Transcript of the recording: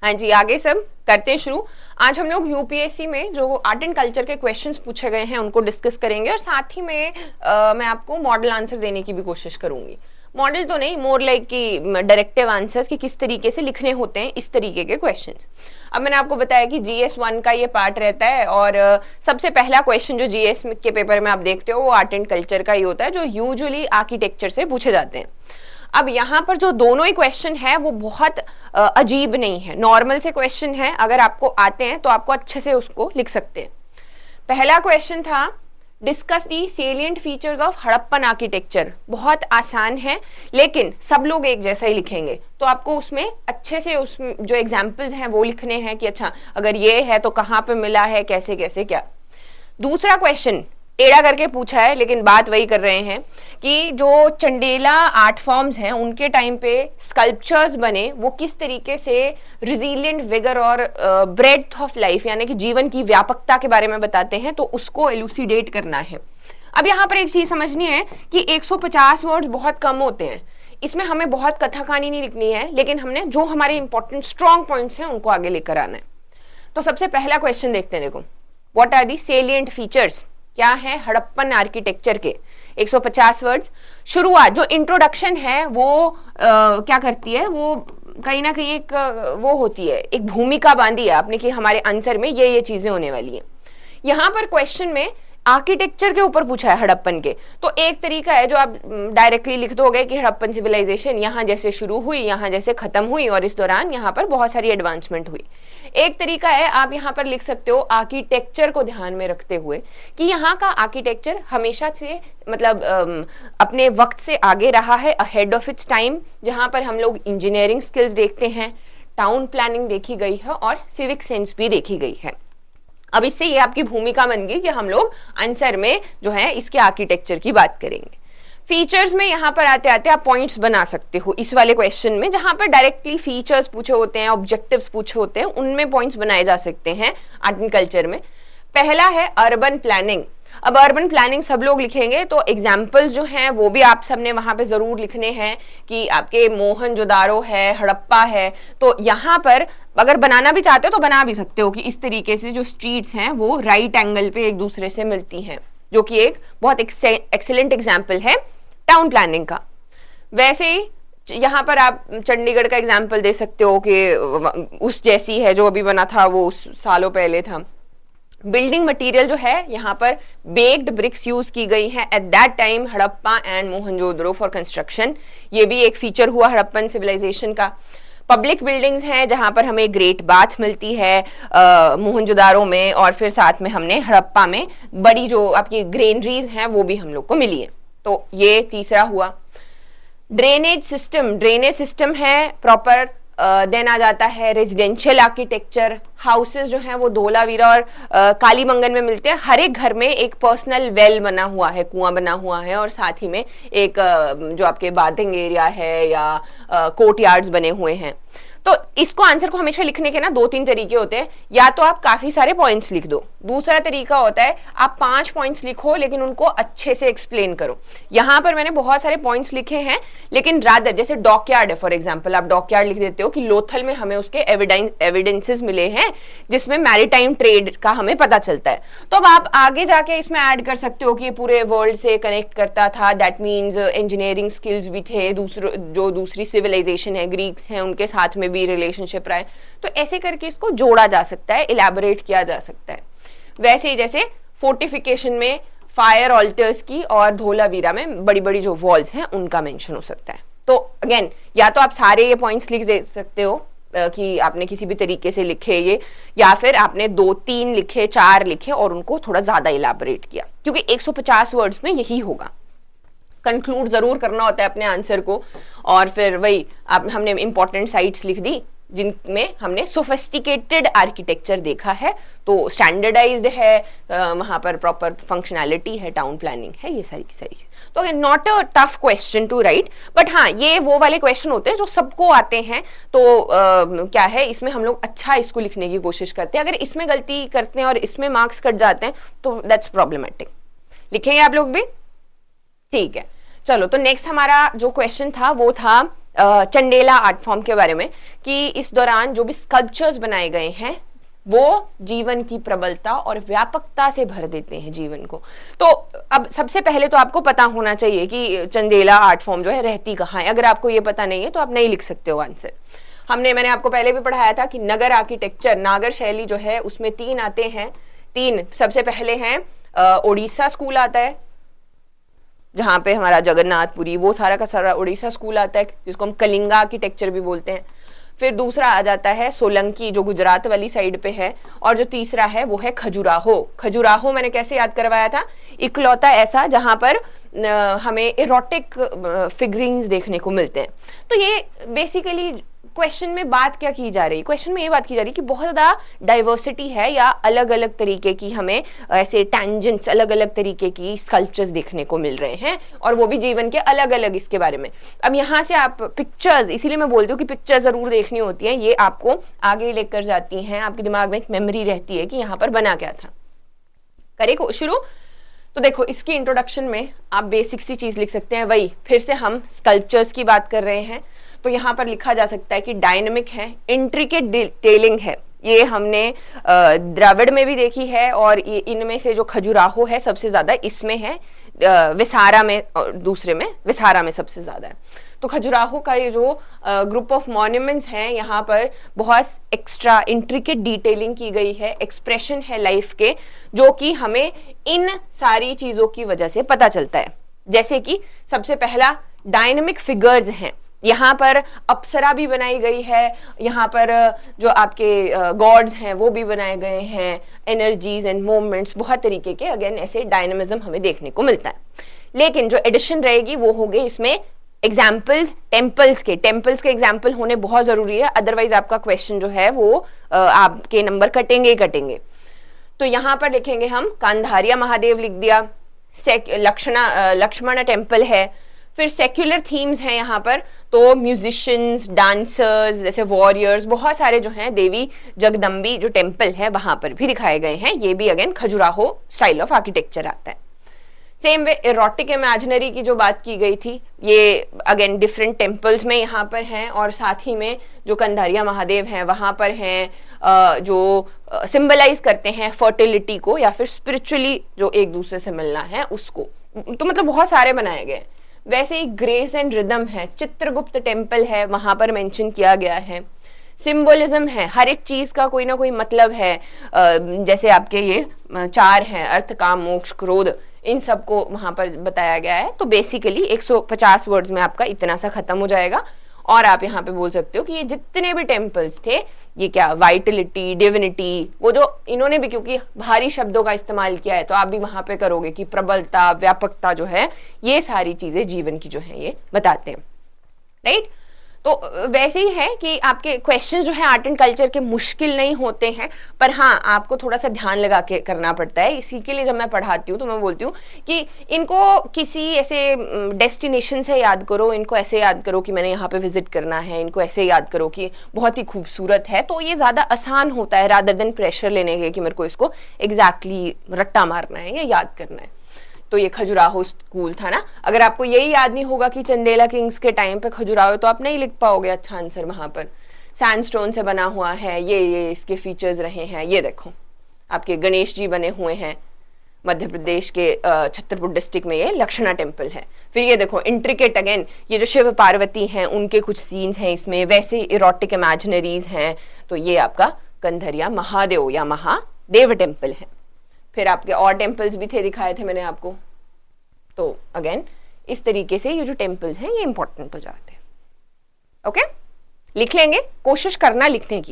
हाँ जी, आगे सब करते हैं शुरू। आज हम लोग यूपीएससी में जो आर्ट एंड कल्चर के क्वेश्चंस पूछे गए हैं उनको डिस्कस करेंगे और साथ ही में मैं आपको मॉडल आंसर देने की भी कोशिश करूंगी। मॉडल तो नहीं, मोर लाइक कि डायरेक्टिव आंसर्स कि किस तरीके से लिखने होते हैं इस तरीके के क्वेश्चंस। अब मैंने आपको बताया कि जीएस 1 का ये पार्ट रहता है और सबसे पहला क्वेश्चन जो जीएस के पेपर में आप देखते हो वो आर्ट एंड कल्चर का ही होता है, जो यूजुअली आर्किटेक्चर से पूछे जाते हैं। अब यहाँ पर जो दोनों ही क्वेश्चन है वो बहुत अजीब नहीं है, नॉर्मल से क्वेश्चन है। अगर आपको आते हैं तो आपको अच्छे से उसको लिख सकते हैं। पहला क्वेश्चन था discuss the salient features of Harappan architecture. बहुत आसान है लेकिन सब लोग एक जैसा ही लिखेंगे, तो आपको उसमें अच्छे से उस जो एग्जाम्पल्स हैं वो लिखने हैं कि अच्छा अगर ये है तो कहाँ पे मिला है, कैसे कैसे क्या। दूसरा क्वेश्चन टेढ़ा करके पूछा है लेकिन बात वही कर रहे हैं कि जो चंडेला आर्ट फॉर्म्स हैं उनके टाइम पे स्कल्पचर्स बने वो किस तरीके से रिजिलियंट विगर और ब्रेड्थ ऑफ लाइफ यानी कि जीवन की व्यापकता के बारे में बताते हैं, तो उसको एलुसिडेट करना है। अब यहाँ पर एक चीज समझनी है कि 150 वर्ड्स बहुत कम होते हैं, इसमें हमें बहुत कथा कहानी नहीं लिखनी है, लेकिन हमने जो हमारे इंपॉर्टेंट स्ट्रॉन्ग पॉइंट्स हैं उनको आगे लेकर आना है। तो सबसे पहला क्वेश्चन देखते हैं। देखो, what are the salient features, क्या है हड़प्पन आर्किटेक्चर के। 150 वर्ड्स। शुरुआत जो इंट्रोडक्शन है वो क्या करती है, वो कहीं ना कहीं एक वो होती है, एक भूमिका बांधी है आपने कि हमारे आंसर में ये चीजें होने वाली हैं। यहाँ पर क्वेश्चन में आर्किटेक्चर के ऊपर पूछा है हड़प्पन के, तो एक तरीका है जो आप डायरेक्टली लिख दोगे कि हड़प्पन सिविलाइजेशन यहाँ जैसे शुरू हुई, यहाँ जैसे खत्म हुई और इस दौरान यहाँ पर बहुत सारी एडवांसमेंट हुई। एक तरीका है आप यहाँ पर लिख सकते हो आर्किटेक्चर को ध्यान में रखते हुए कि यहाँ का आर्किटेक्चर हमेशा से मतलब अपने वक्त से आगे रहा है, अहेड ऑफ इट्स टाइम, जहाँ पर हम लोग इंजीनियरिंग स्किल्स देखते हैं, टाउन प्लानिंग देखी गई है और सिविक सेंस भी देखी गई है। अब इससे ये आपकी भूमिका बन गई कि हम लोग आंसर में जो है इसके आर्किटेक्चर की बात करेंगे। फीचर्स में यहाँ पर आते आते आप पॉइंट्स बना सकते हो इस वाले क्वेश्चन में, जहां पर डायरेक्टली फीचर्स पूछे होते हैं, ऑब्जेक्टिव्स पूछे होते हैं, उनमें पॉइंट्स बनाए जा सकते हैं आर्ट एंड कल्चर में। पहला है अर्बन प्लानिंग। अब अर्बन प्लानिंग सब लोग लिखेंगे तो एग्जाम्पल्स जो हैं वो भी आप सबने वहां पे जरूर लिखने हैं कि आपके मोहनजोदारो है, हड़प्पा है, तो यहाँ पर अगर बनाना भी चाहते हो तो बना भी सकते हो कि इस तरीके से जो स्ट्रीट्स हैं वो राइट एंगल पे एक दूसरे से मिलती हैं, जो कि एक बहुत एक्सेलेंट एग्जाम्पल है टाउन प्लानिंग का। वैसे ही यहाँ पर आप चंडीगढ़ का एग्जाम्पल दे सकते हो कि उस जैसी है जो अभी बना था वो सालों पहले था। बिल्डिंग मटेरियल जो है यहाँ पर बेक्ड ब्रिक्स यूज की गई है at that time Harappa and Mohenjodaro for construction, ये भी एक फीचर हुआ हड़प्पन सिविलाइजेशन का। पब्लिक बिल्डिंग्स हैं जहां पर हमें ग्रेट बाथ मिलती है मोहनजोदारो में, और फिर साथ में हमने हड़प्पा में बड़ी जो आपकी ग्रेनरीज हैं वो भी हम लोग को मिली है, तो ये तीसरा हुआ। ड्रेनेज सिस्टम है प्रॉपर। देन आ जाता है रेजिडेंशियल आर्किटेक्चर। हाउसेस जो हैं वो धोलावीरा और कालीबंगन में मिलते हैं। हर एक घर में एक पर्सनल वेल बना हुआ है, कुआं बना हुआ है, और साथ ही में एक जो आपके बाथिंग एरिया है या कोर्टयार्ड्स बने हुए हैं। तो इसको आंसर को हमेशा लिखने के ना 2-3 तरीके होते हैं। या तो आप काफी सारे पॉइंट्स लिख दो, दूसरा तरीका होता है आप 5 पॉइंट्स लिखो लेकिन उनको अच्छे से एक्सप्लेन करो। यहाँ पर मैंने बहुत सारे पॉइंट्स लिखे हैं, लेकिन रादर जैसे डॉकयार्ड है फॉर एग्जाम्पल, आप डॉकयार्ड लिख देते हो कि लोथल में हमें उसके एविडेंसेस मिले हैं जिसमें मैरीटाइम ट्रेड का हमें पता चलता है। तो अब आप आगे जाके इसमें ऐड कर सकते हो कि ये पूरे वर्ल्ड से कनेक्ट करता था, दैट मीन्स इंजीनियरिंग स्किल्स भी थे, जो दूसरी सिविलाइजेशन है, ग्रीक्स हैं, उनके साथ में भी रिलेशनशिप रहा है। तो ऐसे करके इसको जोड़ा जा सकता है, इलैबोरेट किया जा सकता है। वैसे ही जैसे फोर्टिफिकेशन में फायर ऑल्टर्स की और धोलावीरा में बड़ी बड़ी जो वॉल्स हैं उनका मेंशन हो सकता है। तो अगेन या तो आप सारे ये पॉइंट्स लिख दे सकते हो कि आपने किसी भी तरीके से लिखे ये, या फिर आपने 2-3 लिखे, 4 लिखे और उनको थोड़ा ज्यादा इलैबोरेट किया, क्योंकि 150 वर्ड्स में यही होगा। कंक्लूड जरूर करना होता है अपने आंसर को, और फिर वही हमने इंपॉर्टेंट साइट्स लिख दी जिनमें हमने सोफिस्टिकेटेड आर्किटेक्चर देखा है, तो स्टैंडर्डाइज्ड है, वहां पर प्रॉपर फंक्शनैलिटी है, टाउन प्लानिंग है, ये सारी की सारी चीज। तो not a tough question to write, but हाँ ये वो वाले क्वेश्चन होते हैं जो सबको आते हैं, तो क्या है इसमें हम लोग अच्छा इसको लिखने की कोशिश करते हैं। अगर इसमें गलती करते हैं और इसमें मार्क्स कट जाते हैं तो दैट्स प्रॉब्लमेटिक। लिखेंगे आप लोग भी? ठीक है, चलो। तो नेक्स्ट हमारा जो क्वेश्चन था वो था चंडेला आर्ट फॉर्म के बारे में कि इस दौरान जो भी स्कल्पचर्स बनाए गए हैं वो जीवन की प्रबलता और व्यापकता से भर देते हैं जीवन को। तो अब सबसे पहले तो आपको पता होना चाहिए कि चंदेला आर्ट फॉर्म जो है रहती कहाँ है। अगर आपको ये पता नहीं है तो आप नहीं लिख सकते हो आंसर। मैंने आपको पहले भी पढ़ाया था कि नगर आर्किटेक्चर, नागर शैली जो है उसमें 3 आते हैं। 3 सबसे पहले हैं ओडिशा स्कूल आता है, जहां पे हमारा जगन्नाथपुरी वो सारा का सारा ओडिशा स्कूल आता है, जिसको हम कलिंगा आर्किटेक्चर भी बोलते हैं। फिर दूसरा आ जाता है सोलंकी, जो गुजरात वाली साइड पे है। और जो तीसरा है वो है खजुराहो। खजुराहो मैंने कैसे याद करवाया था, इकलौता ऐसा जहां पर हमें इरोटिक फिगरिंग्स देखने को मिलते हैं। तो ये बेसिकली क्वेश्चन में बात क्या की जा रही है, क्वेश्चन में ये बात की जा रही है कि बहुत ज़्यादा डाइवर्सिटी है या अलग अलग तरीके की हमें ऐसे टैंजेंट्स, अलग अलग तरीके की स्कल्पचर्स देखने को मिल रहे हैं, और वो भी जीवन के अलग अलग इसके बारे में। अब यहाँ से आप पिक्चर्स, इसीलिए मैं बोलती हूँ कि पिक्चर्स ज़रूर देखनी होती है, ये आपको आगे लेकर जाती हैं, आपके दिमाग में एक मेमोरी रहती है कि यहाँ पर बना क्या था। करें शुरू। तो देखो, इसकी इंट्रोडक्शन में आप बेसिक सी चीज़ लिख सकते हैं, वही फिर से हम स्कल्पचर्स की बात कर रहे हैं। तो यहाँ पर लिखा जा सकता है कि डायनेमिक है, इंट्रिकेट डिटेलिंग है। ये हमने द्रविड़ में भी देखी है, और ये इनमें से जो खजुराहो है सबसे ज्यादा इसमें है, विसारा में और दूसरे में विसारा में सबसे ज्यादा है। तो खजुराहो का ये जो ग्रुप ऑफ मॉन्यूमेंट्स हैं, यहाँ पर बहुत एक्स्ट्रा इंट्रिकेट डिटेलिंग की गई है, एक्सप्रेशन है लाइफ के, जो कि हमें इन सारी चीजों की वजह से पता चलता है। जैसे कि सबसे पहला डायनेमिक फिगर्स हैं, यहाँ पर अप्सरा भी बनाई गई है, यहाँ पर जो आपके गॉड्स हैं वो भी बनाए गए हैं, एनर्जीज एंड मूवमेंट्स, बहुत तरीके के अगेन ऐसे डायनामिज्म हमें देखने को मिलता है। लेकिन जो एडिशन रहेगी वो होगी इसमें एग्जाम्पल्स टेम्पल्स के एग्जाम्पल होने बहुत जरूरी है, अदरवाइज आपका क्वेश्चन जो है वो आपके नंबर कटेंगे ही कटेंगे। तो यहाँ पर लिखेंगे हम कांधारिया महादेव लिख दिया, लक्ष्मण टेम्पल है। फिर सेक्युलर थीम्स हैं यहाँ पर, तो म्यूजिशियंस, डांसर्स, जैसे वॉरियर्स, बहुत सारे जो हैं, देवी जगदम्बी जो टेम्पल है वहां पर भी दिखाए गए हैं। ये भी again Khajuraho style of architecture आता है। सेम वे इरोटिक इमेजिनरी की जो बात की गई थी, ये अगेन डिफरेंट टेम्पल्स में यहाँ पर हैं, और साथ ही में जो कंधारिया महादेव हैं वहां पर हैं, जो सिंबलाइज करते हैं फर्टिलिटी को या फिर स्पिरिचुअली जो एक दूसरे से मिलना है उसको। तो मतलब बहुत सारे बनाए गए। वैसे ही ग्रेस एंड रिदम है, चित्रगुप्त टेम्पल है, वहां पर मेंशन किया गया है। सिंबोलिज्म है, हर एक चीज का कोई ना कोई मतलब है, जैसे आपके ये 4 हैं, अर्थ, काम, मोक्ष, क्रोध, इन सबको वहां पर बताया गया है। तो बेसिकली 150 वर्ड्स में आपका इतना सा खत्म हो जाएगा। और आप यहाँ पे बोल सकते हो कि ये जितने भी टेम्पल्स थे, ये क्या वाइटलिटी, डिविनिटी, वो जो इन्होंने भी क्योंकि भारी शब्दों का इस्तेमाल किया है, तो आप भी वहां पे करोगे कि प्रबलता, व्यापकता जो है, ये सारी चीजें जीवन की जो है ये बताते हैं, राइट। तो वैसे ही है कि आपके क्वेश्चन जो है आर्ट एंड कल्चर के मुश्किल नहीं होते हैं, पर हाँ आपको थोड़ा सा ध्यान लगा के करना पड़ता है। इसी के लिए जब मैं पढ़ाती हूँ तो मैं बोलती हूँ कि इनको किसी ऐसे डेस्टिनेशन से याद करो, इनको ऐसे याद करो कि मैंने यहाँ पे विजिट करना है, इनको ऐसे याद करो कि बहुत ही खूबसूरत है, तो ये ज़्यादा आसान होता है रादर देन प्रेशर लेने के कि मेरे को इसको एग्जैक्टली रट्टा मारना है या याद करना है। तो ये खजुराहो स्कूल था ना। अगर आपको यही याद नहीं होगा कि चंदेला किंग्स के टाइम पे खजुराहो, तो आप नहीं लिख पाओगे अच्छा आंसर। वहां पर सैंडस्टोन से बना हुआ है, ये इसके फीचर्स रहे हैं। ये देखो आपके गणेश जी बने हुए हैं, मध्य प्रदेश के छतरपुर डिस्ट्रिक्ट में ये लक्षणा टेम्पल है। फिर ये देखो इंट्रिकेट, अगेन ये जो शिव पार्वती हैं उनके कुछ सीन्स हैं इसमें, वैसे इरोटिक इमेजिनरीज हैं। तो ये आपका कंधरिया महादेव या महादेव टेम्पल है। फिर आपके और टेम्पल्स भी थे, दिखाए थे मैंने आपको। तो अगेन इस तरीके से ये जो टेम्पल्स हैं ये इंपॉर्टेंट हो जाते हैं। ओके, लिख लेंगे, कोशिश करना लिखने की।